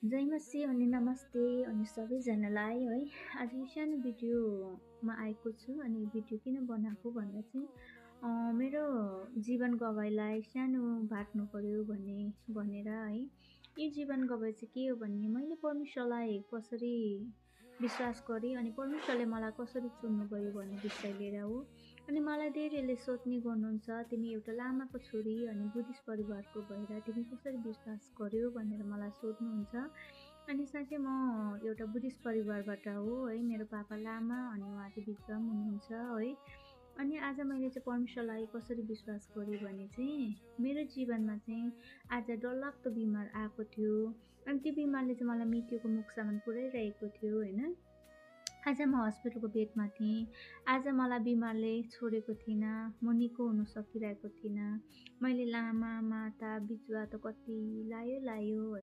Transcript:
जय मसी अनि नमस्ते अनि सबैजनालाई है। आज यो सानो भिडियोमा आएको छु अनि भिडियो किन बनाएको भन्दा चाहिँ मेरो जीवन गवाईलाई सानो बाट्नु पर्यो भनेर है। यो जीवन गवाई चाहिँ के हो भने मैले परमेश्वरलाई कसरी विश्वास गरेँ अनि परमेश्वरले मलाई कसरी चुन्नुभयो भन्ने विषय लिएर हो। अनि मलाई धेरैले सोध्ने गर्नुहुन्छ, तिमी एउटा लामाको छोरी अनि बुद्धिस्ट परिवारको भएर तिमी कसरी विश्वास गर्यो भनेर मलाई सोध्नुहुन्छ। अनि साँच्चै म एउटा बुद्धिस्ट परिवारबाट हो है। मेरो पापा लामा अनि उहाँ चाहिँ विद्वान हुनुहुन्छ है। अनि आज मैले चाहिँ परमेश्वरलाई कसरी विश्वास गरेँ भने चाहिँ मेरो जीवनमा चाहिँ आज डरलाग्दो बिमार आएको थियो। अनि त्यो बिमारले चाहिँ मलाई मृत्युको मुखसम्म पुर्याइरहेको थियो होइन। आज म हस्पिटलको बेडमा थिएँ। आज मलाई बिमारले छोडेको थिएन। म निको हुन सकिरहेको थिइनँ। मैले लामा, माता, बिजुवा त कति लायो